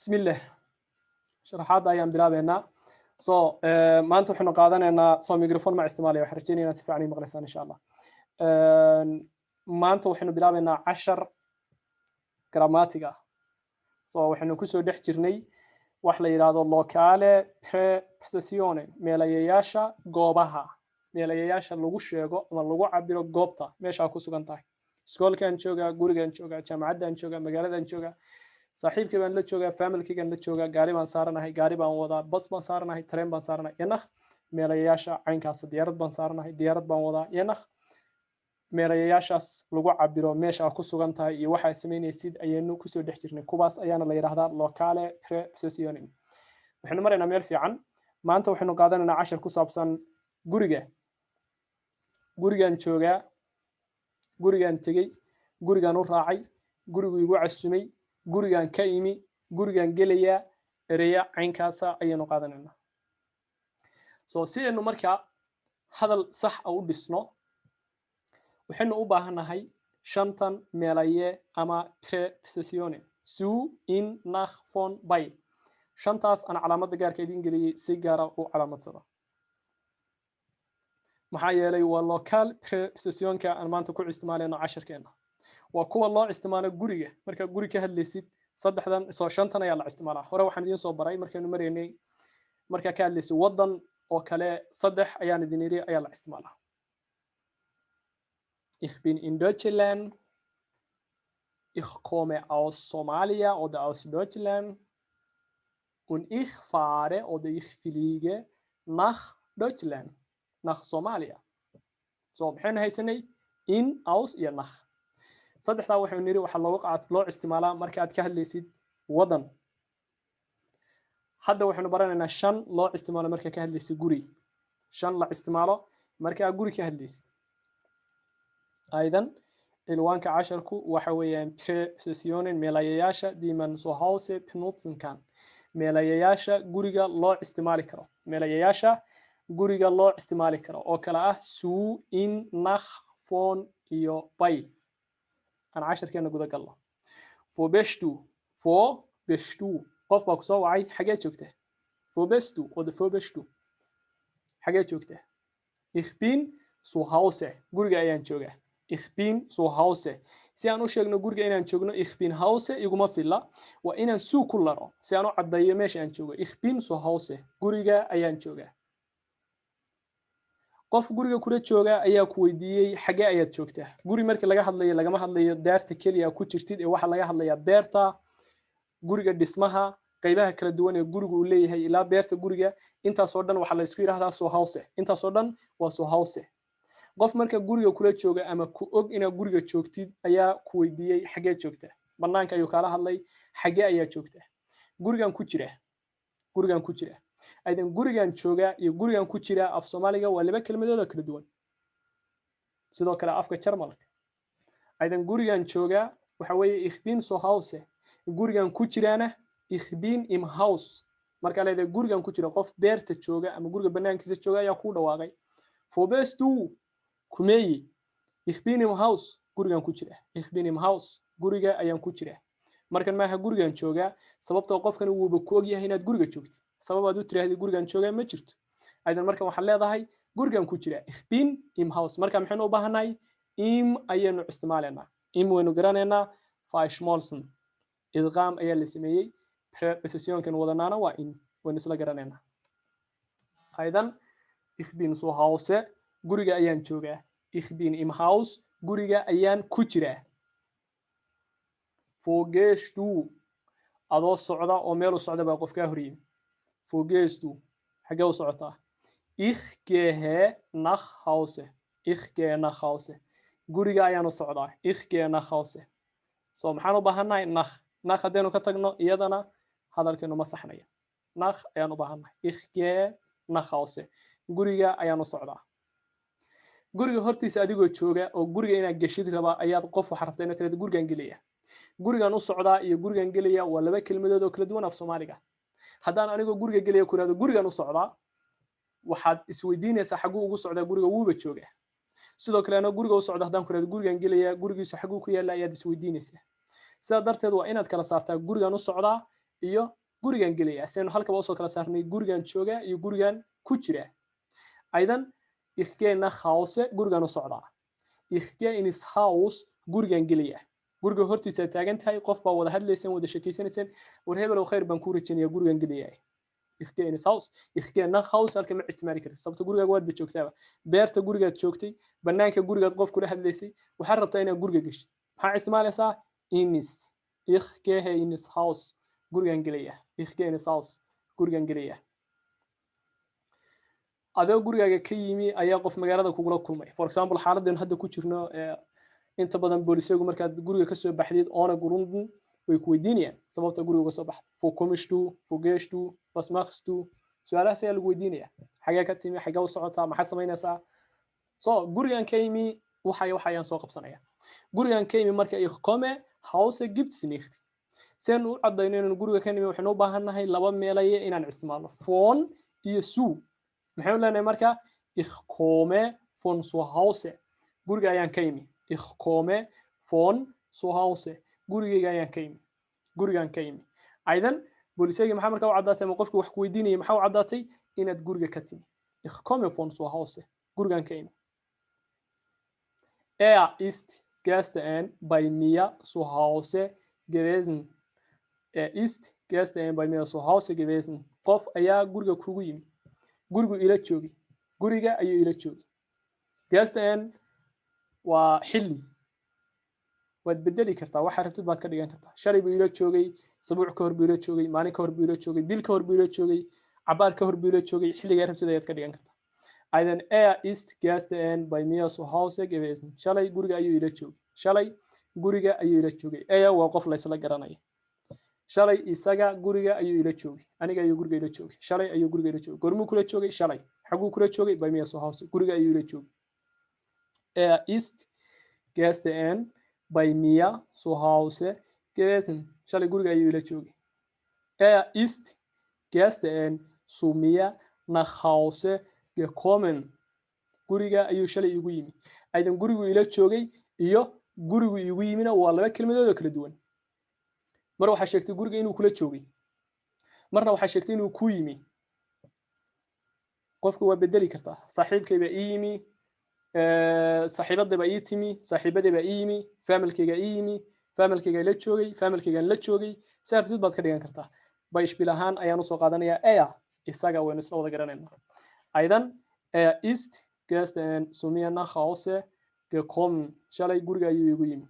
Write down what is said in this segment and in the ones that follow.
بسم الله شرحات أيام بلابنا ما أنتم حنا قادنا ميكروفون مع استعمالي وحرجيني ناس فعني مغلسان إن شاء الله ما أنتم حنا بلابنا 10 جراماتيكا وحنا كسو دح جرني wax la yiraahdo locale preposizione meelayaasha goobaha meelayaasha lagu sheego ama lagu cabiro goobta meesha ku sugan tahay iskoolkan jooga gurigan jooga jaamacadan jooga magaaladan jooga saaxiibkii baan la jooga familkigan la jooga gaari baan saaranahay gaari baan wadaa bas baan saaranahay train baan saaranahay yanakh meelayaasha caynkaas diyaarad baan saaranahay diyaarad baan wadaa yanakh meelayaashaas lagu cabiro meesha ku sugan tahay iyo waxa sameynaysid ayaynu ku soo dhex jirnay kubaas ayaana la yiraahdaa locale preposizione waxaynu maraynaa meel fiican maanta waxaynu qaadanaynaa 10 ku saabsan gurigan jooga gurigan tagay gurigan u raacay gurigu igu casumay gurigan ka imi gurigan gelaya ereya caynkaasa ayaynu qaadanaynaa si aynu markaa hadal sax ah u dhisno waxaynu u baahanahay shantan meelaye ama preposizione su in nach von bei shantaas aan calaamada gaarka idin geliyay si gaar ah u calaamadsada maxaa yeelay waa local prepositionka aan maanta ku isticmaalayno 10keena waa kuwa loo isticmaalo guriga marka guri ka hadlaysid saddexdan shantan ayaa la isticmaalaa hore waxaan idin soo baray markaynu maraynay marka ka hadlaysid wadan oo kale saddex ayaan idin yiri ayaa la isticmaalaa Ich bin in Deutschland. Ich komme aus Somalia oder aus Deutschland. Und ich fahre oder ich fliege nach Deutschland, nach Somalia. maxaynu haysanay in, aus iyo nach. saddexdaa waxaynu niri waxa loo isticmaalaa marka aad ka hadlaysid wadan. hadda waxaynu baranaynaa 5 loo isticmaalo marka ka hadlaysid guri. 5 la isticmaalo marka aad guri ka hadlaysid. أيضاً الوانك 10 وحويان prepositionen meelayaasha die man zu Hause benutzen kann meelayaasha guriga loo isticmaali karo meelayaasha guriga loo isticmaali karo oo kala ah su in nach von iyo bei aan 10keena guda galno wo bist du qof baa ku soo wacay xagee joogtaa wo bist du oder wo bist du xagee joogtaa ich bin zu Hause guriga ayaan joogaa Ich bin zu Hause. Si aan u sheegno guriga inaan joogno ich bin Hause iguma filla waa inaan suu ku laro si aan u caddeeyo meesha aan joogo ich bin zu Hause guriga ayaan joogaa qof guriga kula jooga ayaa ku weydiiyey xagee ayaad joogtaa guri markii laga hadlayo lagama hadlayo daarta kaliya ku jirtid ee waxa laga hadlayaa beerta guriga dhismaha qaybaha kala duwan ee gurigu uu leeyahay ilaa beerta guriga intaas oo dhan waxa la isku yiraahdaa zu Hause intaas oo dhan waa zu Hause qof marka guriga kula jooga ama ku og ina guriga joogtid ayaa ku weydiiyay xagee joogtaa banaanka ayuu kala hadlay xagee ayaa joogtaa gurigan ku jira aydan gurigan jooga iyo gurigan ku jira af Soomaaliga waa laba kelmadood oo kala duwan sidoo kale afka Jarmalka aydan gurigan jooga waxa weeye ich bin zu Hause gurigan ku jirana ich bin im Haus marka leedahay gurigan ku jira qof beerta jooga ama guriga banaankiisa jooga ayaa ku dhawaaqay wo bist du kumeeyi ich bin im Haus gurigan ku jira ich bin im Haus guriga ayaan ku jira markan maaha gurigan jooga sababtoo qofkan uu ku og yahay inaad guriga joogtid sababaad u tiraahday gurigan jooga ma jirto aydan markan waxa leedahay gurigan ku jira ich bin im Haus marka maxaynu u baahanahay im ayaynu isticmaalaynaa im waynu garanaynaa faishmolsen idqaam ayaa la sameeyay prepositionkan wadanaana waa in waynu isla garanaynaa aydan ich bin zu Hause guriga ayaan joogaa ich bin im Haus guriga ayaan ku jiraa wo gehst du adoo socda oo meel u socda baa qof ka horiyay wo gehst du xagee u socotaa ich gehe nach Hause guriga ayaan u socdaa ich gehe nach Hause maxaan u baahanahay nach haddaynu ka tagno iyadana hadalkeenu ma saxnaya nach ayaan u baahanahay ich gehe nach Hause guriga ayaan u socdaa guriga hortiisa adigoo jooga oo guriga inaad gashid raba ayaad qof wax rabtay inaad tirada gurigan gelaya gurigan u socdaa iyo gurigan gelaya waa laba kelmadood oo kala duwan af Soomaaliga haddaan anigoo guriga gelaya ku raado gurigan u socdaa waxaad isweydiinaysaa xaguu ugu socdaa guriga wuuba jooga sidoo kale ana guriga u socda haddaan ku raado gurigan gelaya gurigiisa xaguu ku yaala ayaad isweydiinaysaa sidaa darteed waa inaad kala saartaa gurigan u socdaa iyo gurigan gelaya seen halkaba soo kala saarnay gurigan jooga iyo gurigan ku jira aydan ich gehe nach Hause gurigan u socdaa ich gehe ins Haus gurigan gelaya guriga hortiisa taagan tahay qof baa wada hadlaysan wada sheekaysanaysan war hebel oo khayr baan ku rajaynayaa gurigan gelaya ich gehe ins Haus ich gehe nach Hause halka ma isticmaali kartid sababta guriga waad joogtaa beerta gurigaad joogtay banaanka gurigaad qof kula hadlaysay waxaad rabtaa inaad guriga gashid maxaa isticmaalaysaa ins ich gehe ins Haus gurigan gelaya ich gehe ins Haus gurigan gelaya adoo gurigaaga ka yimi ayaa qof magaalada kugula kulmay for example xaaladdan hadda ku jirno inta badan boolisyadu markaad guriga ka soo baxdid oona gurunden way ku weydiinayaan sababta guriga uga soo baxday wo kommst du wo gehst du was machst du su'aalahaas ayaa lagu weydiinaya xagee ka timi xagee u socotaa maxaad samaynaysaa so gurigan ka yimi waxayaan soo qabsanaya gurigan ka yimi marka ich komme Hause gibt's nicht seen u cadayno inaan guriga ka yimi waxaan u baahannahay laba meelaye inaan isticmaalo von iyo zu maxay leenahay marka ich komme von zu Hause guriga ayaan ka yimi ich komme von zu Hause guriga ayaan ka yimi gurigan ka yimi aydan boolisyada maxaa marka u cadaatay ma qofku wax ku weydiinayay maxaa u cadaatay inaad guriga ka timi ich komme von zu Hause gurigan ka yimi ist gestern bei mir zu Hause gewesen ist gestern bei mir zu Hause gewesen qof ayaa guriga kugu yimi gurigu ila joogi guriga ayuu ila joogi gestern waa xilli waad bedeli kartaa waxa rabtid baad ka dhigan kartaa shalay buu ila joogay sabuuc ka hor buu ila joogay maalin ka hor buu ila joogay bil ka hor buu ila joogay cabaar ka hor buu ila joogay xilliga rabtid ayaad ka dhigan kartaa aydan ist gestern bei mir zu Hause gewesen shalay guriga ayuu ila joogay shalay guriga ayuu ila joogay waa qof la isla garanaya shalay isaga guriga ayuu ila joogay aniga ayuu guriga ila joogay shalay ayuu guriga ila joogay gormuu kula joogay shalay xaguu kula joogay bei mir zu Hause guriga ayuu ila joogay ist gestern bei mir zu Hause gewesen shalay guriga ayuu ila joogay ist gestern zu mir nach Hause gekommen guriga ayuu shalay igu yimi aydan gurigu ila joogay iyo gurigu igu yimina waa laba kelmadood oo kala duwan mar waxa sheegtay guriga inuu kula joogay marna waxa sheegtay inuu ku yimi qofku waa bedeli kartaa saaxiibkayba ii yimi saaxiibadayba ii timi saaxiibadayba ii yimi familkayga ii yimi familkayga la joogay familkaygan la joogay saartid baad ka dhigan kartaa bayshbil ahaan ayaan u soo qaadanayaa isaga waynu isla wada garanaynaa aydan ist gestern zu mir nach Hause gekommen shalay guriga ayuu igu yimi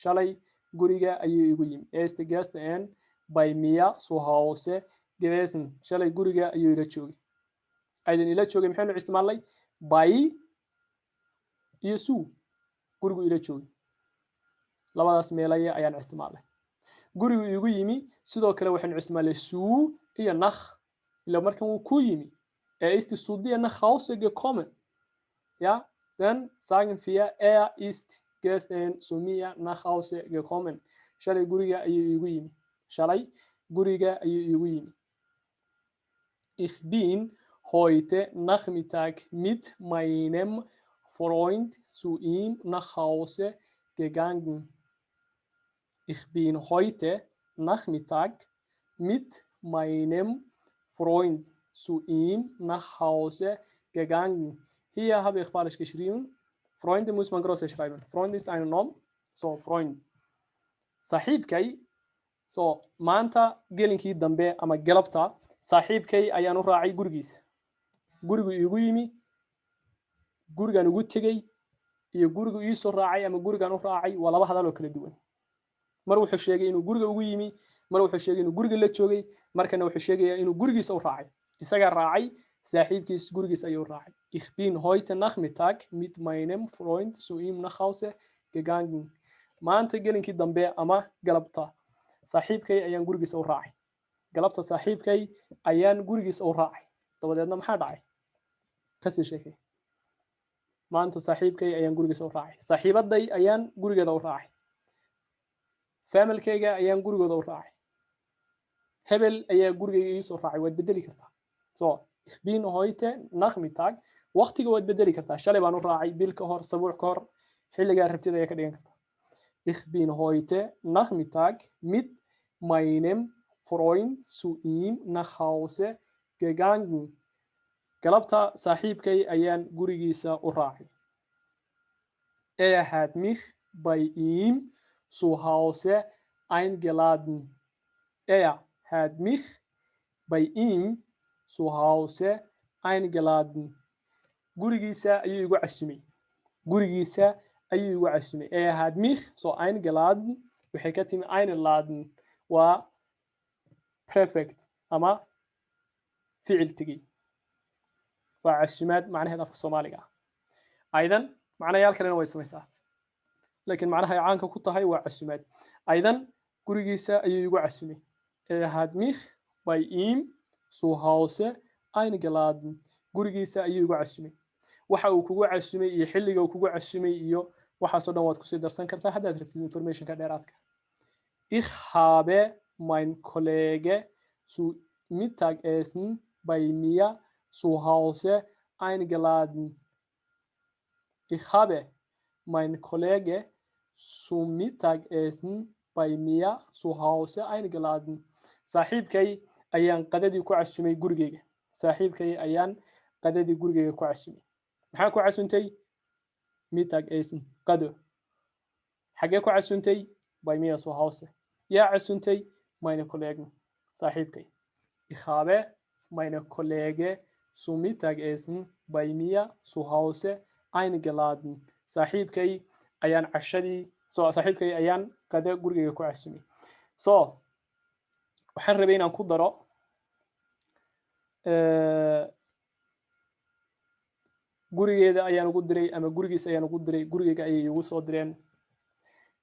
shalay guriga ayuu igu yimi ist gestern bei mir zu Hause gewesen shalay guriga ayuu ila joogay aydan ila joogay maxaynu isticmaalnay bei iyo zu gurigu ila joogay labadaas meelay ayaan isticmaalnay gurigu igu yimi sidoo kale waxaan isticmaalnay zu iyo nach ila markan uu ku yimi ist zu dir nach Hause gekommen ja dann sagen wir ist gestern zu mir nach Hause gekommen shalay guriga ayuu igu yimi shalay guriga ayuu igu yimi ich bin heute Nachmittag mit meinem Freund zu ihm nach Hause gegangen ich bin heute Nachmittag mit meinem Freund zu ihm nach Hause gegangen. Hier habe ich falsch geschrieben. Freunde muss man groß schreiben. Freund ist ein Name. So, Freund. Saaxiibkay. So, maanta gelinkii dambe ama galabta saaxiibkay ayaan u raacay gurigiisa. Gurigu igu yimi, gurigan ugu tegay iyo gurigu ii soo raacay ama gurigan u raacay waa laba hadal oo kala duwan. Mar wuxuu sheegay inuu guriga ugu yimi, mar wuxuu sheegay inuu guriga la joogay, markana wuxuu sheegayaa inuu gurigiisa u raacay. isaga raacay saaxiibkiis gurigiis ayuu raacay ich bin heute Nachmittag mit meinem Freund zu ihm nach Hause gegangen maanta gelinkii dambe ama galabta saaxiibkay ayaan gurigiisa u raacay galabta saaxiibkay ayaan gurigiisa u raacay dabadeedna maxaa dhacay kasii sheekay maanta saaxiibkay ayaan gurigiisa u raacay saaxiibaday ayaan gurigeeda u raacay familkayga ayaan gurigooda u raacay hebel ayaa gurigayga ii soo raacay waad bedeli kartaa so ich bin heute Nachmittag waqtiga waad bedeli kartaa shalay baan u raacay bil ka hor sabuuc ka hor xilligaa rabtida ayaa ka dhigan kartaa ich bin heute Nachmittag mit meinem Freund zu ihm nach Hause gegangen. Galabta saaxiibkay ayaan gurigiisa u raacay. Er hat mich bei ihm zu Hause eingeladen. Er hat mich bei ihm zu Hause eingeladen. Gurigiisa ayuu igu casumay. Gurigiisa ayuu igu casumay. Er hat mich so eingeladen. Waxay ka timi eingeladen waa perfect ama ficil tigi. waa casumaad macnaheed afka Soomaaliga ah. Aydan macnayaal kalena way samaysaa. laakiin macnaha ay caanka ku tahay waa casumaad. Aydan gurigiisa ayuu igu casumay. Er hat mich bei ihm zu Hause eingeladen. Gurigiisa ayuu igu casumay. waxa uu kugu casumay iyo xilliga uu kugu casumay iyo waxaas oo dhan waad ku sii darsan kartaa haddaad rabtid informationka dheeraadka. Ich habe mein Kollege zu Mittagessen bei mir zu Hause eingeladen. Ich habe mein Kollege zum Mittagessen bei mir zu Hause eingeladen. Saaxiibkay ayaan qadadii ku casumay gurigeyga. Saaxiibkay ayaan qadadii gurigeyga ku casumay. Maxaa ku casuntay? Mittagessen, qado. Xagee ku casuntay? Bei mir zu Hause. Yaa casuntay? Meine Kollegen. Saaxiibkay. Ich habe meine Kollege zum Mittagessen bei mir zu Hause eingeladen. Saaxiibkay ayaan cashadii saaxiibkay ayaan qada gurigeyga ku casumay. waxaan rabay inaan ku daro gurigeeda ayaan ugu diray ama gurigiisa ayaan ugu diray, gurigeyga ayay igu soo direen.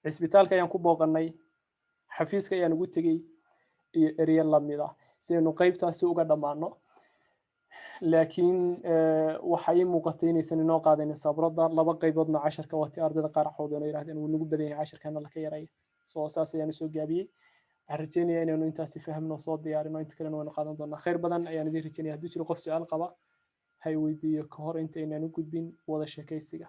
Cisbitaalka ayaan ku booqanay, xafiiska ayaan ugu tegey iyo ereyo lamid ah si aynu qaybtaasi uga dhammaano. laakiin waxa ii muuqatay inaysan inoo qaadanin sabrada. laba qayboodna casharka wati ardayda qaar xoogana yiraahdeen wuu nagu badan yahay casharkana la ka yaray. saas ayaan soo gaabiyey. waxaan rajeynayaa inaynu intaasi fahamno soo diyaarino inta kalena waynu qaadan doonaa. khayr badan ayaan idin rajeynaya. haddii jiro qof su'aal qaba hay weydiiyo ka hor intaynaan u gudbin wada sheekaysiga.